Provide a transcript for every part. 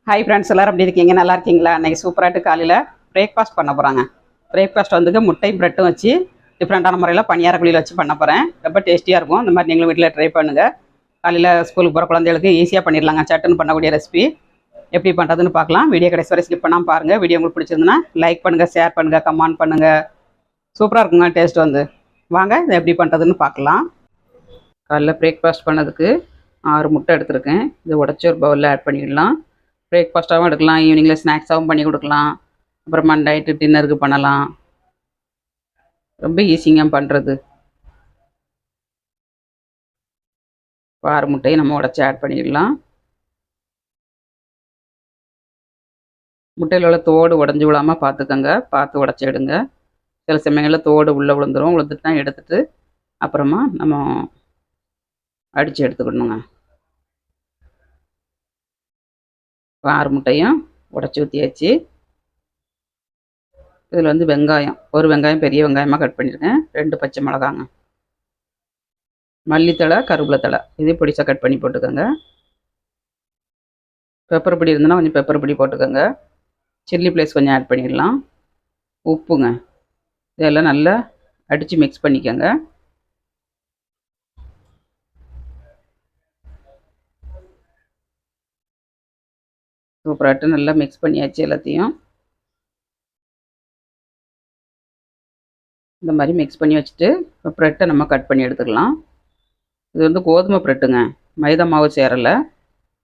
Hi friends, எல்லோரும் எப்படி இருக்கீங்க? நல்லா இருக்கீங்களா? அன்றைக்கி சூப்பராகிட்டு காலையில் பிரேக்ஃபாஸ்ட் பண்ண போகிறாங்க. பிரேக்ஃபாஸ்ட் வந்துட்டு முட்டை ப்ரெட்டும் வச்சு டிஃப்ரெண்ட்டான முறையில் பணியார குழியில் வச்சு பண்ண போகிறேன். ரொம்ப டேஸ்டியாக இருக்கும். இந்த மாதிரி நீங்களும் வீட்டில் ட்ரை பண்ணுங்கள். காலையில் ஸ்கூலுக்கு போகிற குழந்தைகளுக்கு ஈஸியாக பண்ணிடலாங்க. சட்டுன்னு பண்ணக்கூடிய ரெசிபி எப்படி பண்ணுறதுன்னு பார்க்கலாம். வீடியோ கடைசி வரை ஸ்கிப் பண்ணாமல் பாருங்கள். வீடியோ உங்களுக்கு பிடிச்சிருந்துன்னா லைக் பண்ணுங்கள், ஷேர் பண்ணுங்கள், கமெண்ட் பண்ணுங்கள். சூப்பராக இருக்குங்க டேஸ்ட் வந்து. வாங்க இதை எப்படி பண்ணுறதுன்னு பார்க்கலாம். காலைல பிரேக்ஃபாஸ்ட் பண்ணதுக்கு 6 முட்டை எடுத்துருக்கேன். இதை உடச்சி ஒரு பவுலில் ஆட் பண்ணிடலாம். பிரேக்ஃபாஸ்ட்டாகவும் எடுக்கலாம், ஈவினிங்கில் ஸ்நாக்ஸாகவும் பண்ணி கொடுக்கலாம், அப்புறமா நைட்டு டின்னருக்கு பண்ணலாம். ரொம்ப ஈஸிங்க பண்ணுறது. 6 முட்டையை நம்ம உடச்சி ஆட் பண்ணிடலாம். முட்டையில் உள்ள தோடு உடஞ்சி விடாமல் பார்த்துக்கோங்க, பார்த்து உடச்சி எடுங்க. சில சமயங்களில் தோடு உள்ளே விழுந்துட்டுனா எடுத்துட்டு அப்புறமா நம்ம அடித்து எடுத்துக்கணுங்க. 6 முட்டையும் உடச்சி ஊற்றியாச்சு. இதில் வந்து வெங்காயம், ஒரு வெங்காயம் பெரிய வெங்காயமாக கட் பண்ணியிருக்கேன். 2 பச்சை மிளகாங்க, மல்லித்தழை, கருவேப்பிலை தழை இதே பொடிசாக கட் பண்ணி போட்டுக்கோங்க. பெப்பர் பொடி இருந்ததுன்னா கொஞ்சம் பெப்பர் பொடி போட்டுக்கோங்க. சில்லி ஃப்ளேக்ஸ் கொஞ்சம் ஆட் பண்ணிடலாம். உப்புங்க, இதெல்லாம் நல்லா அடித்து மிக்ஸ் பண்ணிக்கோங்க. சூப்பராகிட்டு நல்லா மிக்ஸ் பண்ணியாச்சு எல்லாத்தையும். இந்த மாதிரி மிக்ஸ் பண்ணி வச்சுட்டு இப்போ ப்ரெட்டை நம்ம கட் பண்ணி எடுத்துக்கலாம். இது வந்து கோதுமை ப்ரெட்டுங்க, மைதா மாவு சேரலை,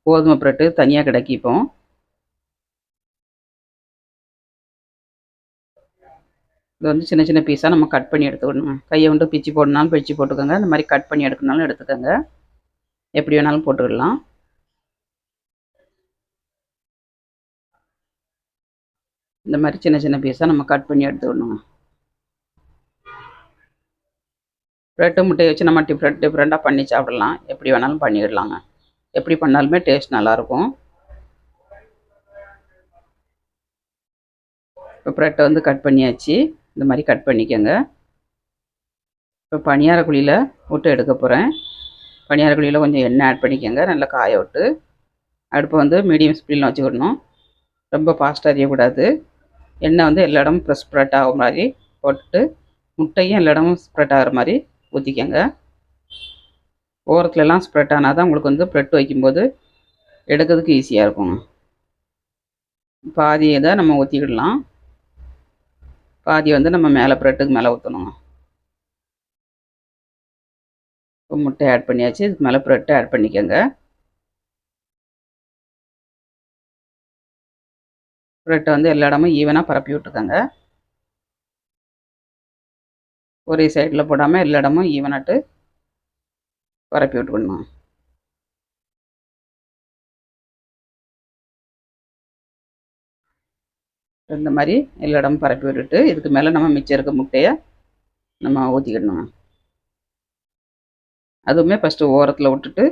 கோதுமை ப்ரெட்டு தனியாக கிடைக்கிப்போம். இது வந்து சின்ன சின்ன பீஸாக நம்ம கட் பண்ணி எடுத்துக்கணுங்க. கையை வந்து பிச்சு போடணுனாலும் பிச்சு போட்டுக்கோங்க, இந்த மாதிரி கட் பண்ணி எடுக்கணுனாலும் எடுத்துக்கோங்க, எப்படி வேணாலும் போட்டுக்கலாம். இந்த மாதிரி சின்ன சின்ன பீஸாக நம்ம கட் பண்ணி எடுத்துக்கணுங்க. ப்ரெட்டு முட்டையை வச்சு நம்ம டிஃப்ரெண்ட்டாக பண்ணி சாப்பிடலாம், எப்படி வேணாலும் பண்ணிடலாங்க. எப்படி பண்ணாலுமே டேஸ்ட் நல்லாயிருக்கும். இப்போ ப்ரெட்டை வந்து கட் பண்ணியாச்சு, இந்த மாதிரி கட் பண்ணிக்கோங்க. இப்போ பணியார குழியில் விட்டு எடுக்க போகிறேன். பணியார குழியில் கொஞ்சம் எண்ணெய் ஆட் பண்ணிக்கோங்க, நல்லா காய விட்டு. அடுப்பை வந்து மீடியம் ஸ்பீடில் வச்சுக்கிடணும், ரொம்ப ஃபாஸ்ட்டாக எரியக்கூடாது. எண்ணெய் வந்து எல்லா இடமும் ஸ்ப்ரெட் ஆகிற மாதிரி போட்டு முட்டையும் எல்லா இடமும் ஸ்ப்ரெட் ஆகிற மாதிரி ஊற்றிக்கோங்க. ஓரத்துலலாம் ஸ்ப்ரெட் ஆனால் தான் உங்களுக்கு வந்து ப்ரெட் வைக்கும்போது எடுக்கிறதுக்கு ஈஸியாக இருக்கும். பாதியை தான் நம்ம ஊற்றிக்கிடலாம், பாதி வந்து நம்ம மேலே ப்ரெட்டுக்கு மேலே ஊற்றணும். இப்போ முட்டை ஆட் பண்ணியாச்சு, இதுக்கு மேலே ப்ரெட்டை ஆட் பண்ணிக்கோங்க. ப்ரெட்டை வந்து எல்லா இடமும் ஈவனாக பரப்பி விட்டுக்கோங்க. ஒரே சைடில் போடாமல் எல்லா இடமும் ஈவனாட்டு பரப்பி விட்டுக்கணும். இந்த மாதிரி எல்லா இடமும் பரப்பி விட்டுட்டு இதுக்கு மேலே நம்ம மிச்சம் இருக்க முட்டையை நம்ம ஊற்றிக்கிடணும். அதுவுமே ஃபஸ்ட்டு ஓரத்தில் விட்டுட்டு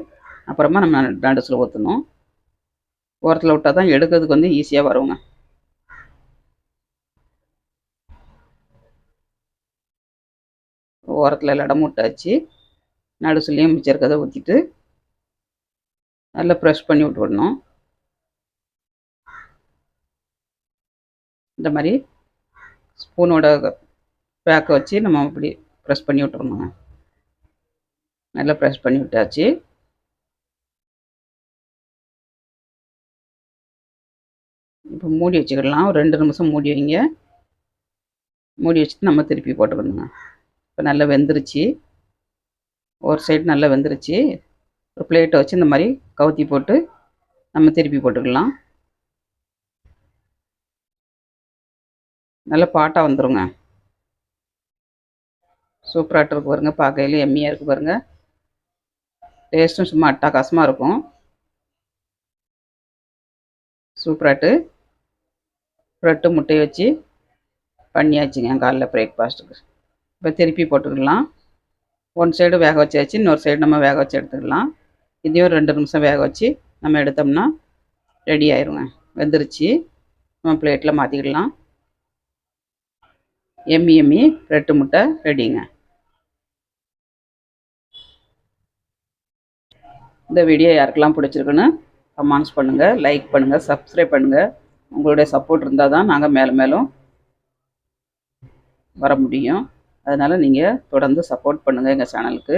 அப்புறமா நம்ம நடுசில் ஊற்றணும். ஓரத்தில் விட்டால் தான் எடுக்கிறதுக்கு வந்து ஈஸியாக வருங்க. ஓரத்தில் எல்லா இடமும் விட்டாச்சு, நடுசுலையும் மிச்சம் இருக்கிறத ஊற்றிட்டு நல்லா ப்ரெஷ் பண்ணி விட்டுவிடணும். இந்த மாதிரி ஸ்பூனோட பேக்கை வச்சு நம்ம இப்படி ப்ரெஸ் பண்ணி விட்டுறணுங்க. நல்லா ப்ரெஸ் பண்ணி விட்டாச்சு. இப்போ மூடி வச்சுக்கிடலாம், ஒரு 2 நிமிஷம் மூடி வைங்க. மூடி வச்சுட்டு நம்ம திருப்பி போட்டுக்கணுங்க. இப்போ நல்லா வெந்துருச்சு, ஒரு சைடு நல்லா வெந்துருச்சு. ஒரு பிளேட்டை வச்சு இந்த மாதிரி கவுத்தி போட்டு நம்ம திருப்பி போட்டுக்கலாம். நல்லா பாட்டாக வந்துடுங்க. சூப்பராகிட்டு இருக்கு பாருங்க, பார்க்கையில எம்மியாக இருக்குது பாருங்க. டேஸ்ட்டும் சும்மா அட்டகாசமாக இருக்கும். சூப்பராகிட்டு ப்ரெட்டு முட்டையை வச்சு பண்ணியாச்சுங்க காலைல பிரேக்ஃபாஸ்ட்டுக்கு. இப்போ திருப்பி போட்டுக்கலாம். ஒன் சைடு வேக வச்சாச்சு, இன்னொரு சைடு நம்ம வேக வச்சு எடுத்துக்கலாம். இதையும் 2 நிமிஷம் வேக வச்சு நம்ம எடுத்தோம்னா ரெடி ஆயிருங்க. வெந்துருச்சு, நம்ம பிளேட்டில் மாற்றிக்கிடலாம். எம்மி எம்மி ப்ரெட்டு முட்டை ரெடிங்க. இந்த வீடியோ யாருக்கெல்லாம் பிடிச்சிருக்குன்னு கமெண்ட்ஸ் பண்ணுங்கள், லைக் பண்ணுங்கள், சப்ஸ்கிரைப் பண்ணுங்கள். உங்களுடைய சப்போர்ட் இருந்தால் தான் நாங்கள் மேலும் மேலும் வர முடியும். அதனால் நீங்கள் தொடர்ந்து சப்போர்ட் பண்ணுங்கள் எங்கள் சேனலுக்கு.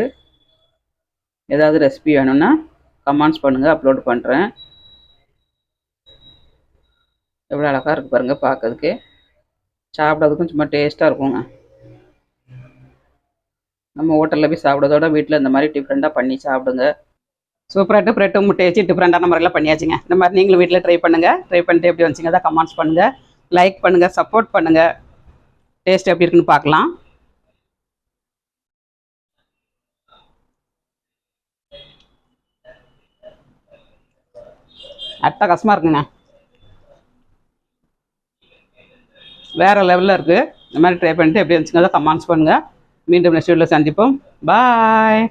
ஏதாவது ரெசிபி வேணும்னா கமெண்ட்ஸ் பண்ணுங்கள், அப்லோட் பண்ணுறேன். எவ்வளோ அழகாக இருக்குது பாருங்கள் பார்க்கறதுக்கு. சாப்பிட்றதுக்கும் சும்மா டேஸ்ட்டாக இருக்குங்க. நம்ம ஹோட்டலில் போய் சாப்பிட்றதோட வீட்டில் இந்த மாதிரி டிஃப்ரெண்ட்டாக பண்ணி சாப்பிடுங்க. சூப்பராகிட்டு ப்ரெட்டு முட்டை வச்சு டிஃப்ரெண்ட்டான முறையில் பண்ணியாச்சுங்க. இந்த மாதிரி நீங்களும் வீட்டில் ட்ரை பண்ணுங்கள். ட்ரை பண்ணிட்டு எப்படி வந்துச்சுங்க தான் கமெண்ட்ஸ் பண்ணுங்கள், லைக் பண்ணுங்கள், சப்போர்ட் பண்ணுங்கள். டேஸ்ட் எப்படி இருக்குன்னு பார்க்கலாம். அட்டகாசமாக இருக்குங்க. வேறு லெவலில் இருக்குது. இந்த மாதிரி ட்ரை பண்ணிட்டு எப்படி இருந்துச்சுங்க தான் கமெண்ட்ஸ் பண்ணுங்கள். மீண்டும் நெக்ஸ்ட் வீடியோவில் சந்திப்போம். பாய்.